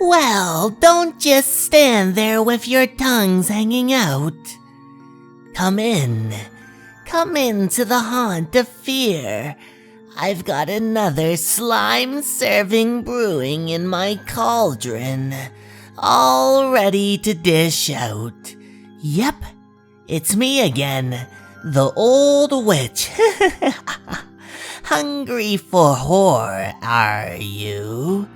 Well, don't just stand there with your tongues hanging out. Come in. Come into the haunt of fear. I've got another slime-serving brewing in my cauldron, all ready to dish out. Yep, it's me again, the old witch. Hungry for horror, are you?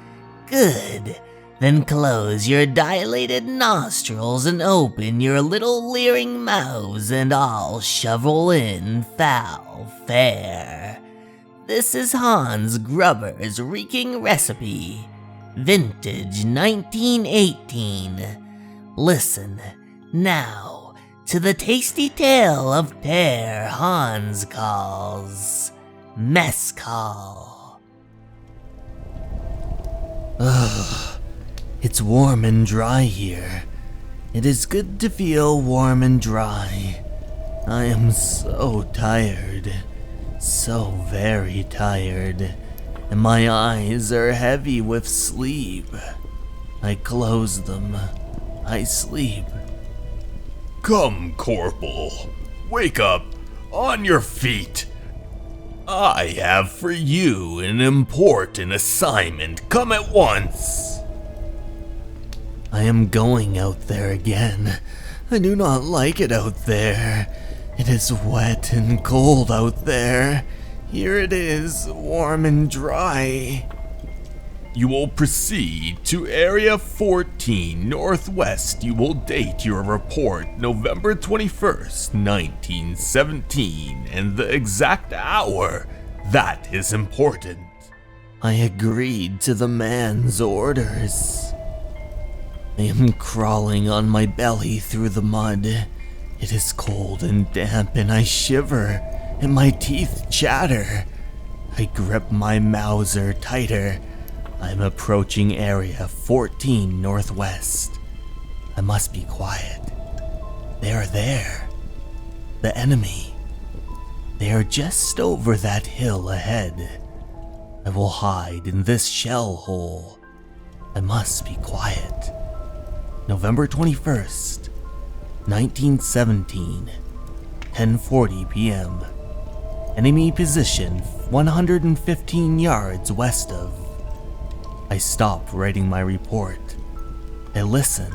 Good. Then close your dilated nostrils and open your little leering mouths and I'll shovel in foul fare. This is Hans Grubber's reeking recipe, vintage 1918. Listen now to the tasty tale of tear Hans calls Mescal. Ugh, it's warm and dry here. It is good to feel warm and dry. I am so tired. So very tired, and my eyes are heavy with sleep. I close them. I sleep. Come, Corporal. Wake up. On your feet. I have for you an important assignment. Come at once. I am going out there again. I do not like it out there. It is wet and cold out there. Here it is, warm and dry. You will proceed to Area 14 Northwest. You will date your report November 21st, 1917, and the exact hour. That is important. I agreed to the man's orders. I am crawling on my belly through the mud. It is cold and damp and I shiver, and my teeth chatter. I grip my Mauser tighter. I'm approaching Area 14 Northwest. I must be quiet. They are there. The enemy. They are just over that hill ahead. I will hide in this shell hole. I must be quiet. November 21st. 1917, 10:40 p.m. Enemy position 115 yards west of. I stop writing my report. I listen.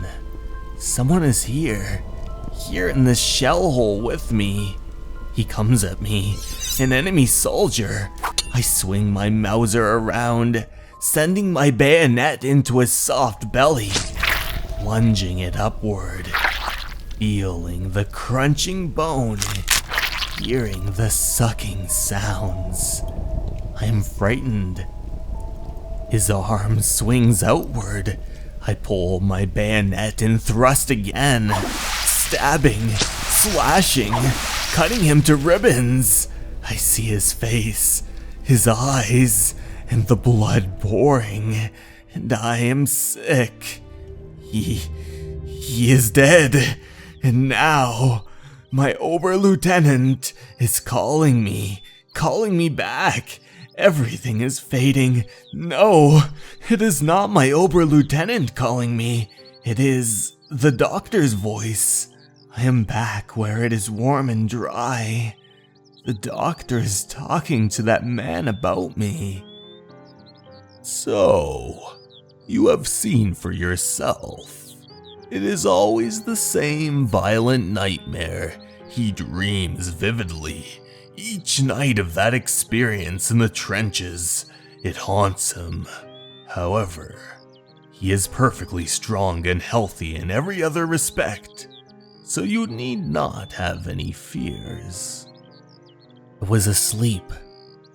Someone is here in this shell hole with me. He comes at me, an enemy soldier. I swing my Mauser around, sending my bayonet into his soft belly, plunging it upward. Feeling the crunching bone, hearing the sucking sounds. I am frightened. His arm swings outward. I pull my bayonet and thrust again, stabbing, slashing, cutting him to ribbons. I see his face, his eyes, and the blood pouring, and I am sick. He is dead. And now, my Oberlieutenant is calling me back. Everything is fading. No, it is not my Oberlieutenant calling me. It is the doctor's voice. I am back where it is warm and dry. The doctor is talking to that man about me. So, you have seen for yourself. It is always the same violent nightmare. He dreams vividly. Each night of that experience in the trenches, it haunts him. However, he is perfectly strong and healthy in every other respect, so you need not have any fears. I was asleep,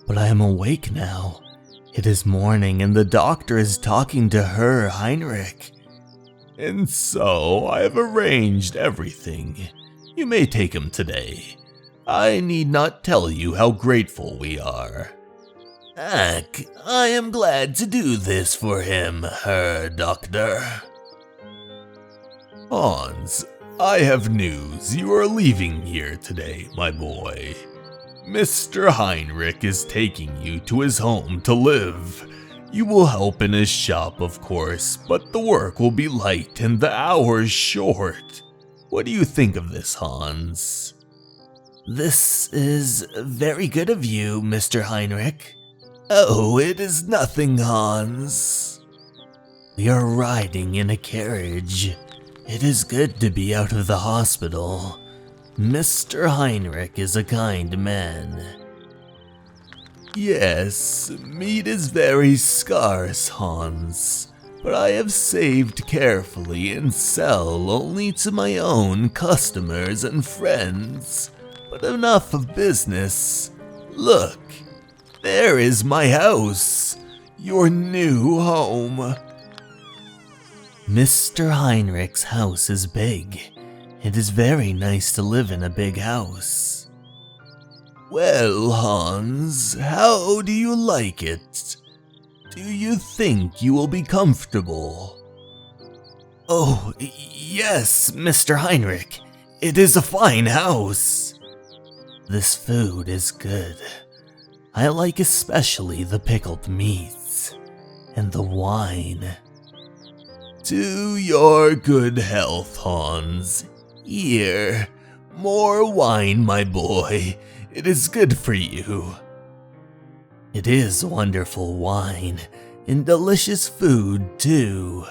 but I am awake now. It is morning and the doctor is talking to Herr Heinrich. And so I have arranged everything. You may take him today. I need not tell you how grateful we are. Ach, I am glad to do this for him, Herr Doctor. Hans, I have news. You are leaving here today, my boy. Mr. Heinrich is taking you to his home to live. You will help in his shop, of course, but the work will be light and the hours short. What do you think of this, Hans? This is very good of you, Mr. Heinrich. Oh, it is nothing, Hans. We are riding in a carriage. It is good to be out of the hospital. Mr. Heinrich is a kind man. Yes, meat is very scarce, Hans, but I have saved carefully and sell only to my own customers and friends. But enough of business. Look, there is my house, your new home. Mr. Heinrich's house is big. It is very nice to live in a big house. Well, Hans, how do you like it? Do you think you will be comfortable? Oh, yes, Mr. Heinrich. It is a fine house. This food is good. I like especially the pickled meats and the wine. To your good health, Hans. Here, more wine, my boy. It is good for you. It is wonderful wine and delicious food, too.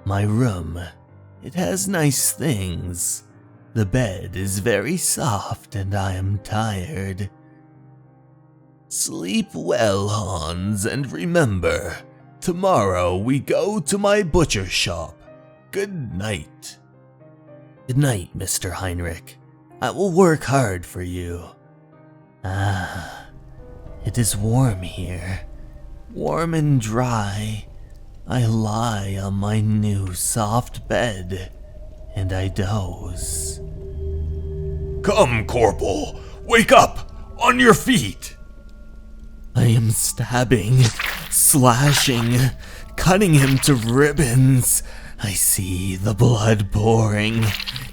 My room, it has nice things. The bed is very soft and I am tired. Sleep well, Hans, and remember, tomorrow we go to my butcher shop. Good night. Good night, Mr. Heinrich. I will work hard for you. Ah, it is warm here. Warm and dry. I lie on my new soft bed, and I doze. Come, Corporal, wake up! On your feet! I am stabbing, slashing, cutting him to ribbons. I see the blood pouring,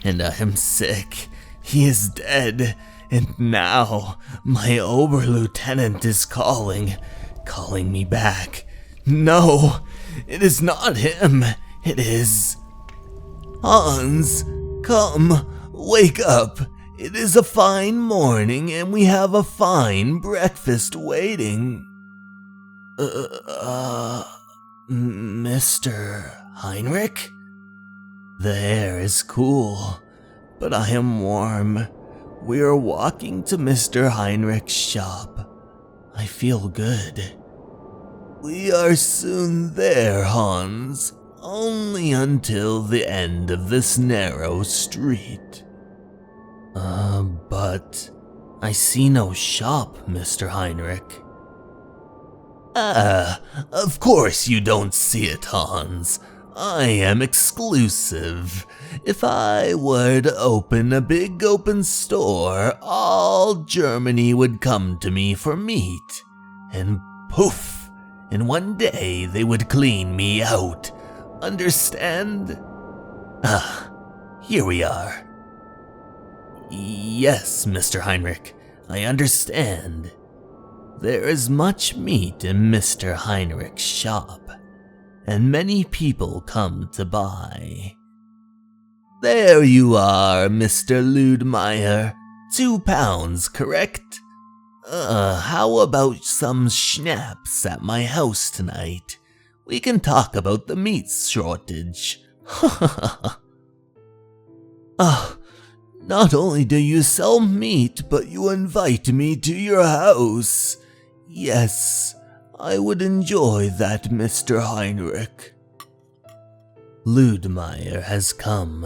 and I am sick. He is dead, and now my Oberlieutenant is calling me back. No, it is not him. It is... Hans, come, wake up. It is a fine morning, and we have a fine breakfast waiting. Mr. Heinrich? The air is cool, but I am warm. We are walking to Mr. Heinrich's shop. I feel good. We are soon there, Hans. Only until the end of this narrow street. But I see no shop, Mr. Heinrich. Of course you don't see it, Hans. I am exclusive. If I were to open a big open store, all Germany would come to me for meat. And poof, in one day they would clean me out. Understand? Here we are. Yes, Mr. Heinrich, I understand. There is much meat in Mr. Heinrich's shop, and many people come to buy. There you are, Mr. Ludmeyer. 2 pounds, correct? How about some schnapps at my house tonight? We can talk about the meat shortage. Not only do you sell meat, but you invite me to your house. Yes, I would enjoy that, Mr. Heinrich. Ludmeyer has come.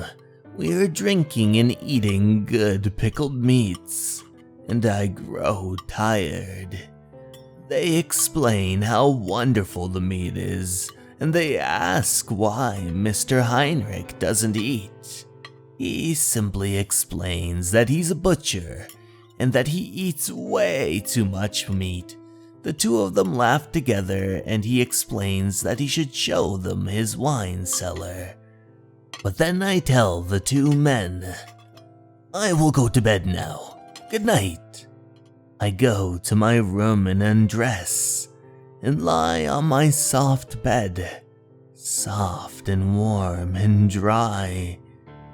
We are drinking and eating good pickled meats, and I grow tired. They explain how wonderful the meat is, and they ask why Mr. Heinrich doesn't eat. He simply explains that he's a butcher, and that he eats way too much meat. The two of them laugh together, and he explains that he should show them his wine cellar. But then I tell the two men, I will go to bed now. Good night. I go to my room and undress. and lie on my soft bed, soft and warm and dry,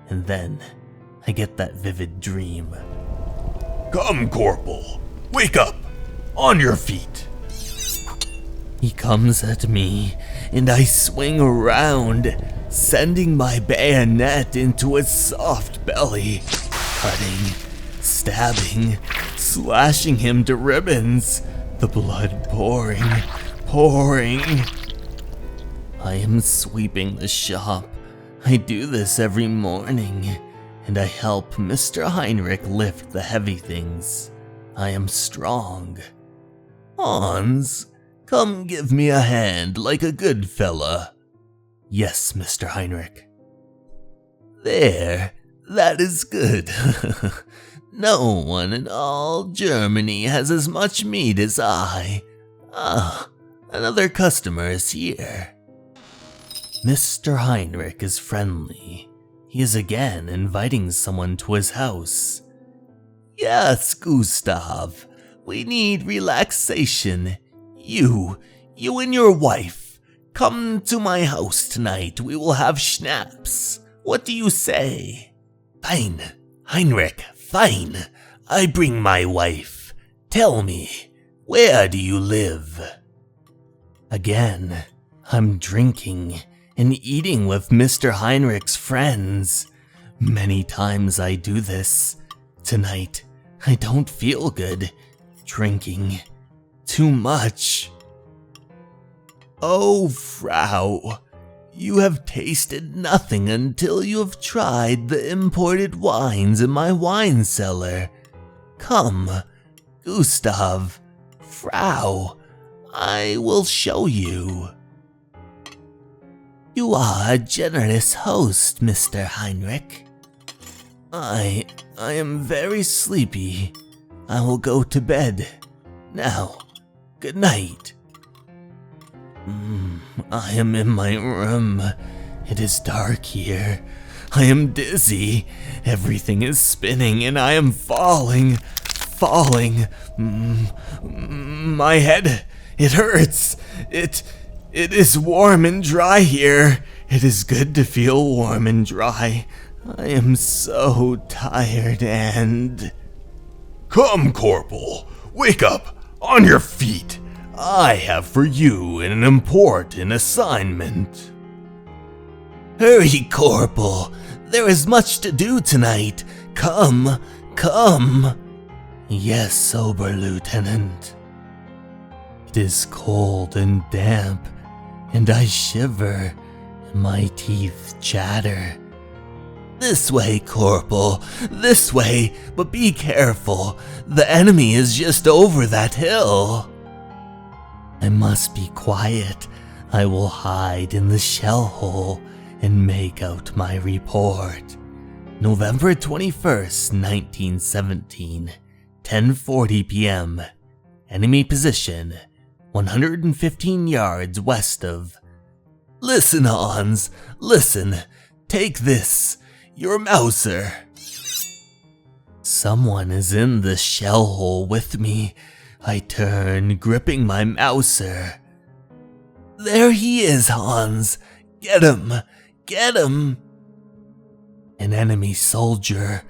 and then I get that vivid dream. Come, Corporal, wake up! On your feet! He comes at me, and I swing around, sending my bayonet into his soft belly, cutting, stabbing, slashing him to ribbons, the blood pouring. I am sweeping the shop. I do this every morning, and I help Mr. Heinrich lift the heavy things. I am strong. Hans, come give me a hand like a good fella. Yes, Mr. Heinrich. There, that is good. No one in all Germany has as much meat as I. Ah, another customer is here. Mr. Heinrich is friendly. He is again inviting someone to his house. Yes, Gustav, we need relaxation. You and your wife, come to my house tonight. We will have schnapps. What do you say? Fine, Heinrich, fine. I bring my wife. Tell me, where do you live? Again, I'm drinking and eating with Mr. Heinrich's friends. Many times I do this. Tonight, I don't feel good. Drinking too much. Oh, Frau, you have tasted nothing until you have tried the imported wines in my wine cellar. Come, Gustav, Frau, I will show you. You are a generous host, Mr. Heinrich. I am very sleepy. I will go to bed. Now, good night. I am in my room. It is dark here. I am dizzy. Everything is spinning and I am falling. My head, it hurts. It is warm and dry here. It is good to feel warm and dry. I am so tired and... Come, Corporal, wake up, on your feet. I have for you an important assignment. Hurry, Corporal. There is much to do tonight. Come. Yes, Oberlieutenant. It is cold and damp, and I shiver, and my teeth chatter. This way, Corporal, this way, but be careful. The enemy is just over that hill. I must be quiet. I will hide in the shell hole and make out my report. November 21st, 1917, 10:40 p.m. Enemy position, 115 yards west of... Listen, Hans, listen. Take this, your Mauser. Someone is in the shell hole with me. I turn, gripping my Mauser. There he is, Hans. Get him. An enemy soldier.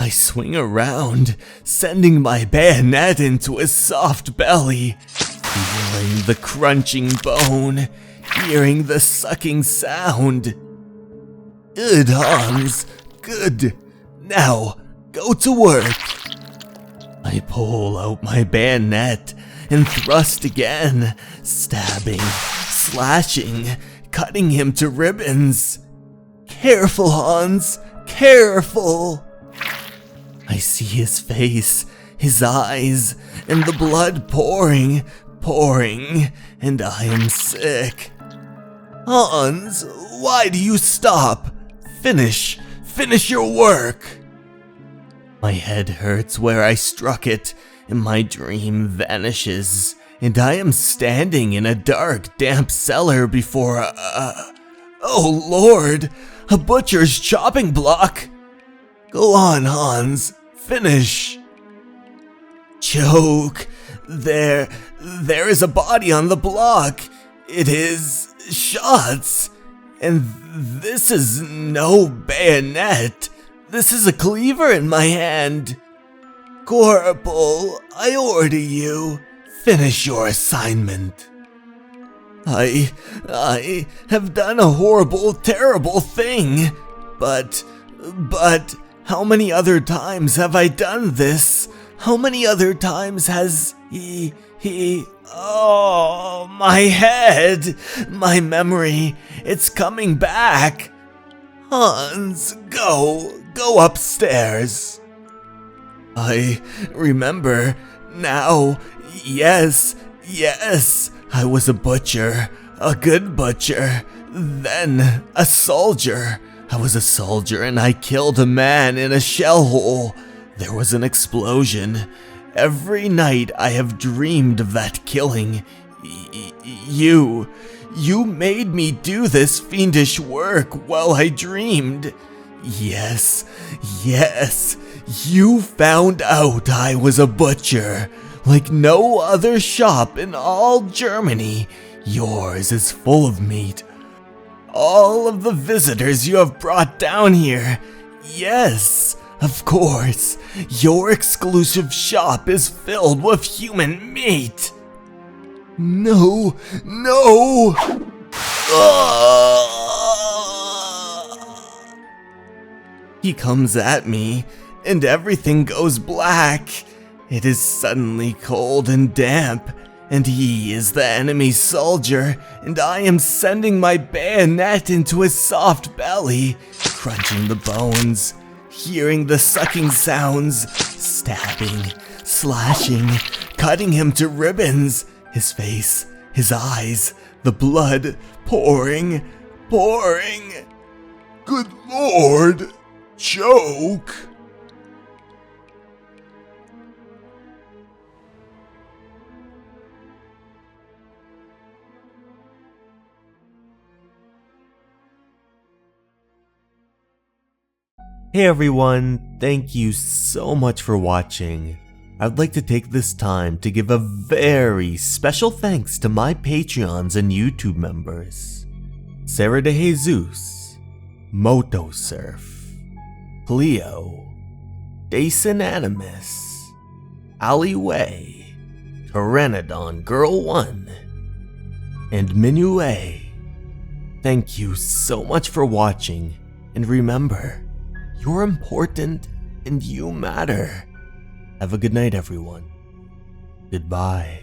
I swing around, sending my bayonet into his soft belly, feeling the crunching bone, hearing the sucking sound. Good, Hans. Good. Now, go to work. I pull out my bayonet and thrust again, stabbing, slashing, cutting him to ribbons. Careful, Hans. Careful. I see his face, his eyes, and the blood pouring, and I am sick. Hans, why do you stop? Finish your work. My head hurts where I struck it, and my dream vanishes, and I am standing in a dark, damp cellar before oh Lord, a butcher's chopping block. Go on, Hans, finish. Choke, there is a body on the block. It is shots. And this is no bayonet. This is a cleaver in my hand. Corporal, I order you, finish your assignment. I have done a horrible, terrible thing. But how many other times have I done this? How many other times has he, oh, my head, my memory, it's coming back. Hans, go upstairs. I remember now, yes, I was a butcher, a good butcher, then a soldier. I was a soldier and I killed a man in a shell hole. There was an explosion. Every night I have dreamed of that killing. You made me do this fiendish work while I dreamed. Yes, you found out I was a butcher. Like no other shop in all Germany, yours is full of meat. All of the visitors you have brought down here, yes, of course, your exclusive shop is filled with human meat. No. He comes at me, and everything goes black. It is suddenly cold and damp, and he is the enemy soldier, and I am sending my bayonet into his soft belly, crunching the bones, hearing the sucking sounds, stabbing, slashing, cutting him to ribbons, his face, his eyes, the blood pouring. Good Lord, choke. Hey everyone, thank you so much for watching. I'd like to take this time to give a very special thanks to my Patreons and YouTube members. Sarah de Jesus, Motosurf, Cleo, Dason Animus, Ali Wei, Pteranodon Girl 1, and Myuu. Thank you so much for watching, and remember, you're important and you matter. Have a good night, everyone. Goodbye.